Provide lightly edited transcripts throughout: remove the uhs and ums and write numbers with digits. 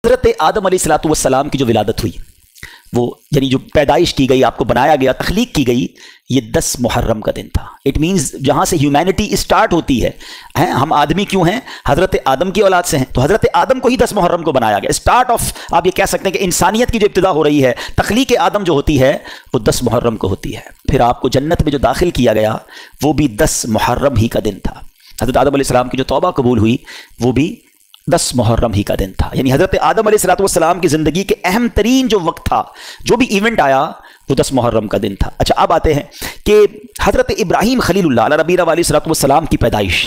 हज़रत आदम अलैहिस्सलातु वस्सलाम की जो विलादत हुई, वो यानी जो पैदाइश की गई, आपको बनाया गया, तख्लीक की गई, ये 10 मुहर्रम का दिन था। इट मीन्स जहाँ से ह्यूमैनिटी स्टार्ट होती है, हम आदमी क्यों हैं, हज़रत आदम की औलाद से हैं, तो हज़रत आदम को ही 10 मुहर्रम को बनाया गया। स्टार्ट ऑफ आप ये कह सकते हैं कि इंसानियत की जो इब्तिदा हो रही है, तख्लीक आदम जो होती है वो 10 मुहर्रम को होती है। फिर आपको जन्नत में जो दाखिल किया गया वो भी 10 मुहर्रम ही का दिन था। हज़रत आदम अलैहिस्सलाम की जो तौबा कबूल हुई वो भी 10 मुहर्रम ही का दिन था। यानी हज़रत आदम अलैहिस्सलाम की ज़िंदगी के अहम तरीन जो वक्त था, जो भी इवेंट आया, वो 10 मुहर्रम का दिन था। अच्छा, अब आते हैं कि हज़रत इब्राहीम खलीलुल्लाह अला नबीना व अलैहिस्सलाम की पैदाइश,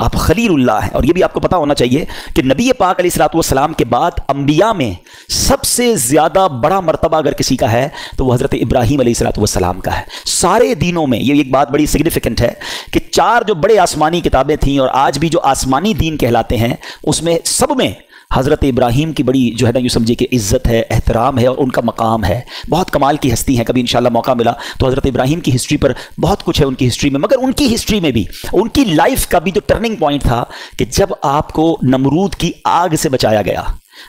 आप खलीलुल्लाह हैं, और ये भी आपको पता होना चाहिए कि नबी पाक अलैहिस्सलाम के बाद अंबिया में सबसे ज़्यादा बड़ा मर्तबा अगर किसी का है तो वो हज़रत इब्राहीम अलैहिस्सलाम का है। सारे दीनों में ये एक बात बड़ी सिग्निफिकेंट है कि 4 जो बड़े आसमानी किताबें थीं और आज भी जो आसमानी दीन कहलाते हैं, उसमें सब में हज़रत इब्राहीम की बड़ी जो है ना, यूँ समझिए कि इज़्ज़त है, एहतराम है और उनका मकाम है। बहुत कमाल की हस्ती है। कभी इंशाल्लाह मौका मिला तो हज़रत इब्राहीम की हिस्ट्री पर बहुत कुछ है उनकी हिस्ट्री में, मगर उनकी हिस्ट्री में भी उनकी लाइफ का भी जो टर्निंग पॉइंट था कि जब आपको नमरूद की आग से बचाया गया,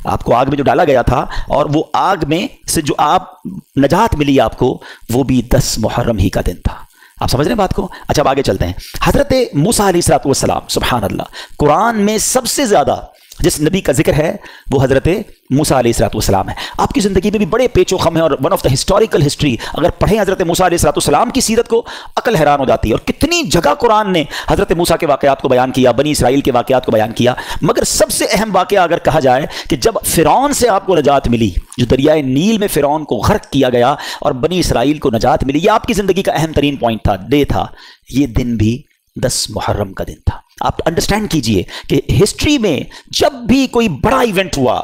आपको आग में जो डाला गया था, और वो आग में से जो आप नजात मिली आपको, वो भी 10 मुहर्रम ही का दिन था। आप समझ रहे हैं बात को? अच्छा, अब आगे चलते हैं। हज़रत मूसा अलैहिस्सलाम, सुभान अल्लाह, कुरान में सबसे ज़्यादा जिस नबी का जिक्र है वो हज़रत मूसा अलैहिस्सलाम है। आपकी ज़िंदगी में भी बड़े पेचो खम है और one of the historical history, अगर पढ़ें हज़रत मूसा अलैहिस्सलाम की सीरत को, अकल हैरान हो जाती है। और कितनी जगह कुरान ने हज़रत मूसा के वाक़यात को बयान किया, बनी इसराइल के वाक़यात को बयान किया, मगर सबसे अहम वाक़या अगर कहा जाए कि जब फ़िरौन से आपको नजात मिली, जो दरियाए नील में फ़िरौन को गर्क किया गया और बनी इसराइल को नजात मिली, ये आपकी ज़िंदगी का अहम तरीन पॉइंट था, डे था। ये दिन भी 10 मुहर्रम का दिन था। आप अंडरस्टैंड कीजिए कि हिस्ट्री में जब भी कोई बड़ा इवेंट हुआ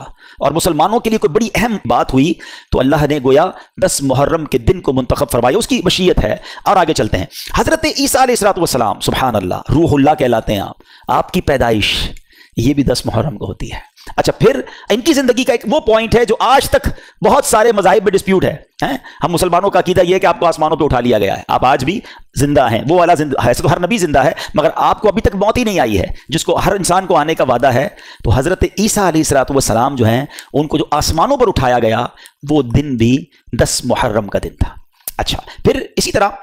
और मुसलमानों के लिए कोई बड़ी अहम बात हुई तो अल्लाह ने गोया 10 मुहर्रम के दिन को मुंतखब फरमाया, उसकी मशीयत है। और आगे चलते हैं। हज़रत ईसा अलैहिस्सलाम, सुभान अल्लाह, रूहुल्लाह कहलाते हैं आप, आपकी पैदाइश ये भी 10 मुहर्रम को होती है। अच्छा, फिर इनकी जिंदगी का एक वो पॉइंट है जो आज तक बहुत सारे मज़ाहिब में डिस्प्यूट है? हम मुसलमानों का अकीदा ये है कि आपको आसमानों पे उठा लिया गया है, आप आज भी जिंदा हैं, वो वाला जिंदा है। तो हर नबी जिंदा है, मगर आपको अभी तक मौत ही नहीं आई है, जिसको हर इंसान को आने का वादा है। तो हज़रत ईसा अलैहिस्सलाम जो हैं, उनको जो आसमानों पर उठाया गया, वो दिन भी 10 मुहर्रम का दिन था। अच्छा, फिर इसी तरह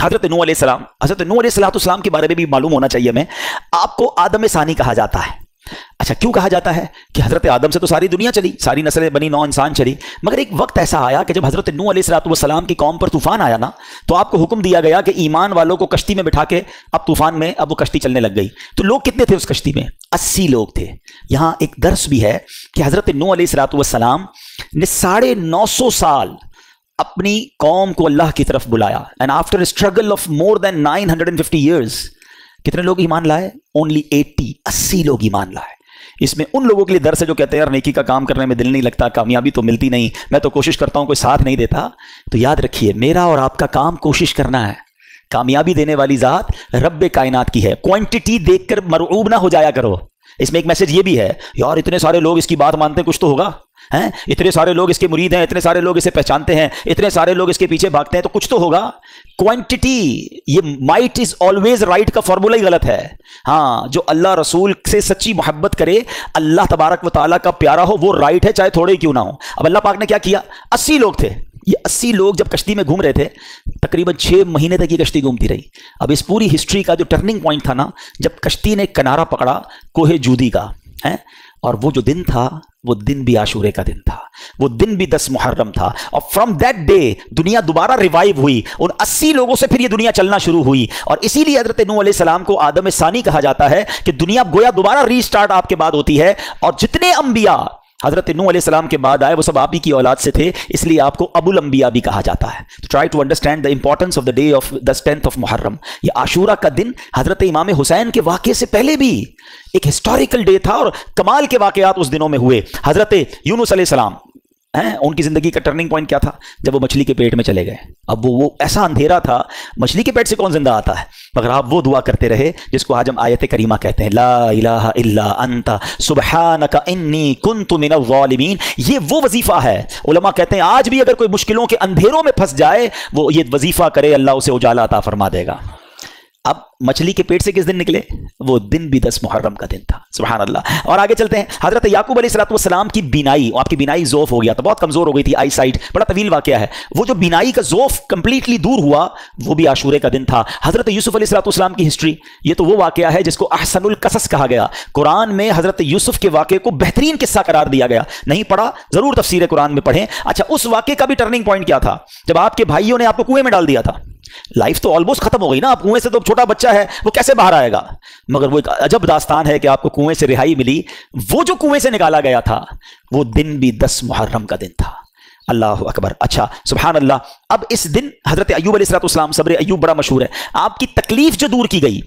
हज़रत नूह अलैहिस्सलाम के बारे में भी मालूम होना चाहिए हमें। आपको आदम सानी कहा जाता है। अच्छा, क्यों कहा जाता है? कि हज़रत आदम से तो सारी दुनिया चली, सारी नस्लें बनी, 9 इंसान चली, मगर एक वक्त ऐसा आया कि जब हज़रत नूह अलैहिस्सलाम की कौम पर तूफान आया ना, तो आपको हुक्म दिया गया कि ईमान वालों को कश्ती में बिठा के, अब तूफान में अब वो कश्ती चलने लग गई। तो लोग कितने थे उस कश्ती में? 80 लोग थे। यहाँ एक दर्स भी है कि हज़रत नूह अलैहिस्सलाम ने 950 साल अपनी कौम को अल्लाह की तरफ बुलाया, and after struggle of more than 950 years कितने लोग ईमान लाए? ओनली 80 लोग ईमान लाए। इसमें उन लोगों के लिए दर्स है जो कहते हैं यार नेकी का काम करने में दिल नहीं लगता, कामयाबी तो मिलती नहीं, मैं तो कोशिश करता हूं, कोई साथ नहीं देता। तो याद रखिए, मेरा और आपका काम कोशिश करना है। कामयाबी देने वाली जात रब्बे कायनात की है। क्वांटिटी देखकर मरऊब ना हो जाया करो। इसमें एक मैसेज ये भी है, यार इतने सारे लोग इसकी बात मानते हैं, कुछ तो होगा, हैं? इतने सारे लोग इसके मुरीद हैं, इतने सारे लोग इसे पहचानते हैं, इतने सारे लोग इसके पीछे भागते हैं, तो कुछ तो होगा। क्वांटिटी, ये माइट इज ऑलवेज राइट का फॉर्मूला ही गलत है। हाँ, जो अल्लाह रसूल से सच्ची मोहब्बत करे, अल्लाह तबारक व तआला का प्यारा हो, वो राइट है, चाहे थोड़े ही क्यों ना हो। अब अल्लाह पाक ने क्या किया? 80 लोग थे। ये 80 लोग जब कश्ती में घूम रहे थे, तकरीबन 6 महीने तक ये कश्ती घूमती रही। अब इस पूरी हिस्ट्री का जो टर्निंग पॉइंट था ना, जब कश्ती ने किनारा पकड़ा कोहे जूदी का, है, और वो जो दिन था, वो दिन भी आशूरे का दिन था, वो दिन भी 10 मुहर्रम था। और फ्रॉम दैट डे दुनिया दोबारा रिवाइव हुई। उन 80 लोगों से फिर ये दुनिया चलना शुरू हुई। और इसीलिए हज़रत नूह अलैहिस्सलाम को आदम सानी कहा जाता है कि दुनिया गोया दोबारा रीस्टार्ट आपके बाद होती है। और जितने अंबिया हज़रत नूह अलैहिस्सलाम के बाद आए, वो सब आप ही की औलाद से थे, इसलिए आपको अबुल अंबिया भी कहा जाता है। तो try to understand the importance of the day of the 10th of Muharram. ये आशूरा का दिन हज़रत इमाम हुसैन के वाक़े से पहले भी एक हिस्टोरिकल डे था, और कमाल के वाक़यात उस दिनों में हुए। हज़रत यूनुस अलैहिस्सलाम हैं, उनकी ज़िंदगी का टर्निंग पॉइंट क्या था? जब वो मछली के पेट में चले गए। अब वो ऐसा अंधेरा था, मछली के पेट से कौन जिंदा आता है? मगर आप वो दुआ करते रहे जिसको आज हम आयत करीमा कहते हैं, ला इलाहा इल्ला अंता सुब्हानका इन्नी कुन्तु मिनज़ ज़ालिमीन। ये वो वजीफा है। उलमा कहते हैं आज भी अगर कोई मुश्किलों के अंधेरों में फंस जाए, वो ये वजीफा करे, अल्लाह उसे उजाला अता फरमा देगा। अब मछली के पेट से किस दिन निकले? वो दिन भी 10 मुहर्रम का दिन था। सुभान अल्लाह। और आगे चलते हैं, हजरत याकूब अलैहिस्सलाम की बीनाई, आपकी बीनाई ज़ोफ हो गया था, बहुत कमजोर हो गई थी, आई साइट, बड़ा तवील वाकया है। वो जो बीनाई का ज़ोफ कंप्लीटली दूर हुआ, वो भी आशूरे का दिन था। हजरत यूसुफ अलैहिस्सलाम की हिस्ट्री, ये तो वो वाकया है जिसको अहसनुल कसस कहा गया। कुरान में हजरत यूसुफ के वाकये को बेहतरीन किस्सा करार दिया गया। नहीं पढ़ा जरूर तफसीर कुरान में पढ़ें। अच्छा, उस वाकये का भी टर्निंग पॉइंट क्या था? जब आपके भाइयों ने आपको कुएं में डाल दिया था। लाइफ तो ऑलमोस्ट खत्म हो गई ना, आप कुएं से, तो छोटा बच्चा है वो कैसे बाहर आएगा? मगर वो एक अजब दास्तान है कि आपको कुएं से रिहाई मिली। वो जो कुएं से निकाला गया था, वो दिन भी 10 मुहर्रम का दिन था। अल्लाह अकबर। अच्छा, सुभान अल्लाह। अब इस दिन हजरत अय्यूब अलैहिस्सलाम, सब्र अय्यूब बड़ा मशहूर है, आपकी तकलीफ जो दूर की गई,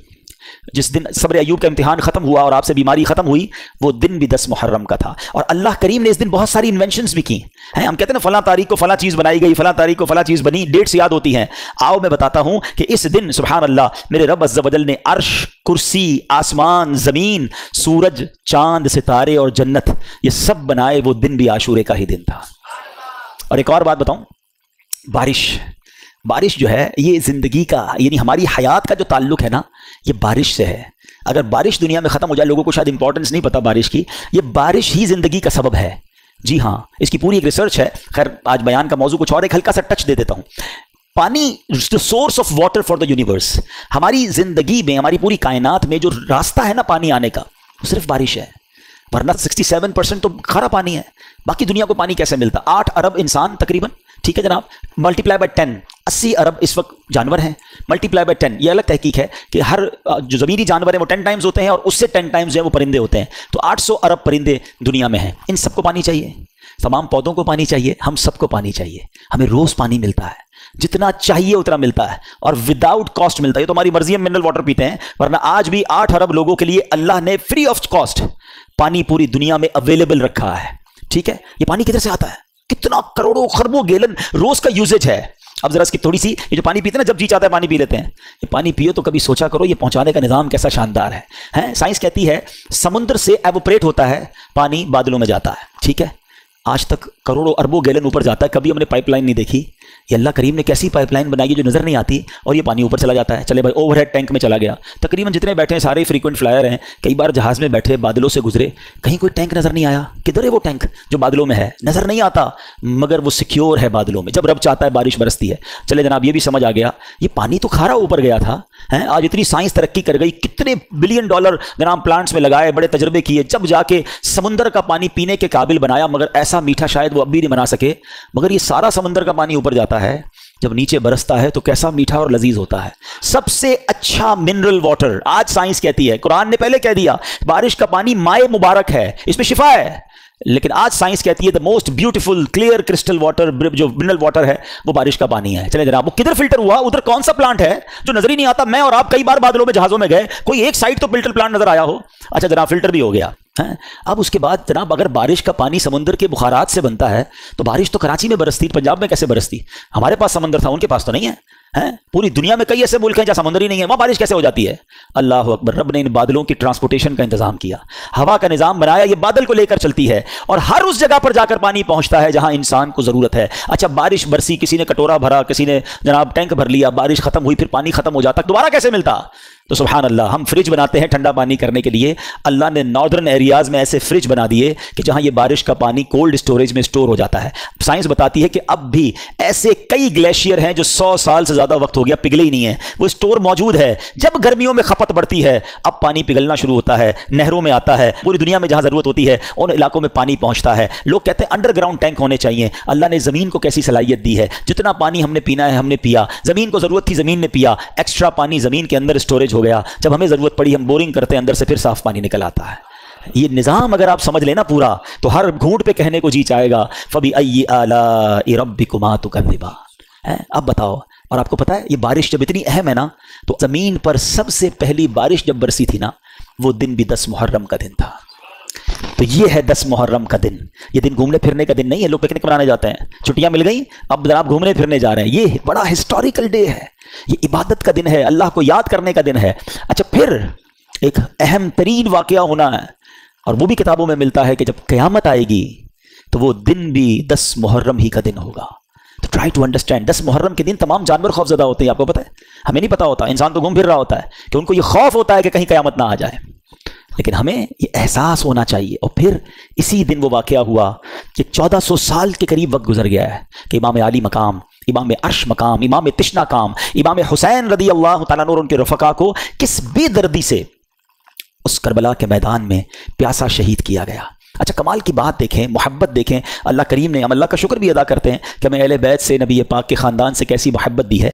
जिस दिन सब्र अय्यूब का इम्तिहान खत्म हुआ और आपसे बीमारी खत्म हुई, वो दिन भी 10 मुहर्रम का था। और अल्लाह करीम ने इस दिन बहुत सारी इन्वेंशंस भी की हैं। हम कहते हैं ना, फला तारीख को फला चीज बनाई गई, फला तारीख को फला चीज बनी, डेट्स याद होती हैं। आओ मैं बताता हूं कि इस दिन सुभान अल्लाह मेरे रब अज़्ज़ वजल ने अर्श, कुर्सी, आसमान, जमीन, सूरज, चांद, सितारे और जन्नत, ये सब बनाए, वो दिन भी आशूरे का ही दिन था। और एक और बात बताऊं, बारिश जो है, ये जिंदगी का, यानी हमारी हयात का जो ताल्लुक है ना, ये बारिश से है। अगर बारिश दुनिया में खत्म हो जाए, लोगों को शायद इंपॉर्टेंस नहीं पता बारिश की, ये बारिश ही जिंदगी का सबब है। जी हाँ, इसकी पूरी एक रिसर्च है। खैर आज बयान का मौजू कुछ और, एक हल्का सा टच दे देता हूं। पानी, the source of water for the universe, हमारी जिंदगी में, हमारी पूरी कायनात में जो रास्ता है ना पानी आने का, वो सिर्फ बारिश है। वरना 67% तो खारा पानी है। बाकी दुनिया को पानी कैसे मिलता? 8 अरब इंसान तकरीबन, ठीक है जनाब, मल्टीप्लाई बाय 10, 80 अरब इस वक्त जानवर हैं, मल्टीप्लाई बाय 10। ये अलग तहकीक है कि हर जो ज़मीनी जानवर है वो 10 टाइम्स होते हैं और उससे 10 टाइम्स जो है वो परिंदे होते हैं। तो 800 अरब परिंदे दुनिया में हैं। इन सबको पानी चाहिए, तमाम पौधों को पानी चाहिए, हम सबको पानी चाहिए। हमें रोज़ पानी मिलता है, जितना चाहिए उतना मिलता है और विदाउट कॉस्ट मिलता है। ये तो हमारी मर्जी, हम मिनरल वाटर पीते हैं, वरना आज भी 8 अरब लोगों के लिए अल्लाह ने फ्री ऑफ कॉस्ट पानी पूरी दुनिया में अवेलेबल रखा है। ठीक है, ये पानी किधर से आता है? कितना करोड़ों खरबों गैलन रोज का यूजेज है। अब जरा इसकी थोड़ी सी, ये जो पानी पीते हैं ना, जब जी चाहता है पानी पी लेते हैं, ये पानी पियो तो कभी सोचा करो ये पहुंचाने का निजाम कैसा शानदार है? साइंस कहती है समुद्र से एवोपरेट होता है पानी, बादलों में जाता है। ठीक है, आज तक करोड़ों अरबों गैलन ऊपर जाता है, कभी हमने पाइपलाइन नहीं देखी। ये अल्लाह करीम ने कैसी पाइपलाइन बनाई है जो नजर नहीं आती, और ये पानी ऊपर चला जाता है। चले भाई, ओवरहेड टैंक में चला गया। तकरीबन जितने बैठे हैं सारे फ्रीक्वेंट फ्लायर हैं, कई बार जहाज में बैठे, बादलों से गुजरे, कहीं कोई टैंक नजर नहीं आया। किधर है वो टैंक जो बादलों में है? नजर नहीं आता, मगर वो सिक्योर है बादलों में। जब रब चाहता है बारिश बरसती है। चले जनाब, ये भी समझ आ गया, ये पानी तो खारा ऊपर गया था। आज इतनी साइंस तरक्की कर गई, कितने बिलियन डॉलर जनाब प्लांट्स में लगाए, बड़े तजर्बे किए, जब जाके समुंदर का पानी पीने के काबिल बनाया। मगर ऐसा मीठा शायद वो अब भी नहीं बना सके। मगर ये सारा समुंदर का पानी ऊपर जाता है, जब नीचे बरसता है तो कैसा मीठा और लजीज होता है। सबसे अच्छा मिनरल वाटर आज साइंस कहती है, कुरान ने पहले कह दिया बारिश का पानी माए मुबारक है, इसमें शिफा है। लेकिन आज साइंस कहती है the most beautiful clear crystal water, जो मिनरल वाटर है, वो बारिश का पानी है। चले जनाब, वो किधर फिल्टर हुआ? उधर कौन सा प्लांट है जो नजर ही नहीं आता? मैं और आप कई बार बादलों में, जहाजों में गए, कोई एक साइड तो फिल्टर प्लांट नजर आया हो। अच्छा जनाब, फिल्टर भी हो गया है। अब उसके बाद जनाब, अगर बारिश का पानी समुद्र के बुखारात से बनता है तो बारिश तो कराची में बरसती, पंजाब में कैसे बरसती? हमारे पास समंदर था, उनके पास तो नहीं है। पूरी दुनिया में कई ऐसे मुल्क हैं जहां समुद्र ही नहीं है, वहां बारिश कैसे हो जाती है? अल्लाह अकबर। रब ने इन बादलों की ट्रांसपोर्टेशन का इंतजाम किया, हवा का निजाम बनाया, ये बादल को लेकर चलती है और हर उस जगह पर जाकर पानी पहुंचता है जहां इंसान को जरूरत है। अच्छा, बारिश बरसी, किसी ने कटोरा भरा, किसी ने जनाब टैंक भर लिया, बारिश खत्म हुई, फिर पानी खत्म हो जाता, दोबारा कैसे मिलता? तो सुभान अल्लाह, हम फ्रिज बनाते हैं ठंडा पानी करने के लिए। अल्लाह ने नॉर्दर्न एरियाज में ऐसे फ्रिज बना दिए कि जहां ये बारिश का पानी कोल्ड स्टोरेज में स्टोर हो जाता है। साइंस बताती है कि अब भी ऐसे कई ग्लेशियर हैं जो 100 साल से ज्यादा वक्त हो गया पिघले ही नहीं है, वो स्टोर मौजूद है। जब गर्मियों में खपत बढ़ती है, अब पानी पिघलना शुरू होता है, नहरों में आता है, पूरी दुनिया में जहां जरूरत होती है उन इलाकों में पानी पहुंचता है। लोग कहते हैं अंडरग्राउंड टैंक होने चाहिए। अल्लाह ने जमीन को कैसी सलाहियत दी है, जितना पानी हमने पीना है हमने पिया, जमीन को जरूरत थी जमीन ने पिया, एक्स्ट्रा पानी जमीन के अंदर स्टोरेज हो गया। जब हमें जरूरत पड़ी हम बोरिंग करते हैं, अंदर से फिर साफ पानी निकल आता है। ये निजाम अगर आप समझ लेना पूरा, तो हर घूंट पे कहने को जी चाहेगा, फबी अय्यि आलाइ रब्बिकुमा तुकज़्ज़िबान। अब बताओ, और आपको पता है ये बारिश जब इतनी अहम है ना, तो जमीन पर सबसे पहली बारिश जब बरसी थी ना, वो दिन भी 10 मुहर्रम का दिन था। तो ये है 10 मुहर्रम का दिन। ये दिन घूमने फिरने का दिन नहीं है, लोग पिकनिक मनाने जाते हैं, छुट्टियां मिल गई, अब आप घूमने फिरने जा रहे हैं। ये बड़ा हिस्टोरिकल डे है, ये इबादत का दिन है, अल्लाह को याद करने का दिन है। अच्छा, फिर एक अहम तरीन वाकया होना है, और वो भी किताबों में मिलता है कि जब क़यामत आएगी तो वो दिन भी 10 मुहर्रम ही का दिन होगा। تو ٹرائی ٹو انڈرسٹینڈ 10 محرم کے دن تمام جانور خوف زدہ ہوتے ہیں، آپ کو پتہ ہے، ہمیں نہیں پتا ہوتا، انسان تو گھوم پھر رہا ہوتا ہے کہ ان کو یہ خوف ہوتا ہے کہ کہیں قیامت نہ آ جائے، لیکن ہمیں یہ احساس ہونا چاہیے۔ اور پھر اسی دن وہ واقعہ ہوا کہ 1400 سال کے قریب وقت گزر گیا ہے کہ امام علی مقام، امام عرش مقام، امام تشنا کام، امام حسین رضی اللہ تعالیٰ عنہ اور ان کے رفقا کو کس بے دردی سے اس کربلا کے میدان میں پیاسا شہید کیا گیا۔ اچھا کمال کی بات دیکھیں، محبت دیکھیں، اللہ کریم نے، ہم اللہ کا شکر بھی ادا کرتے ہیں کہ ہمیں اہل بیت سے، نبی پاک کے خاندان سے کیسی محبت دی ہے۔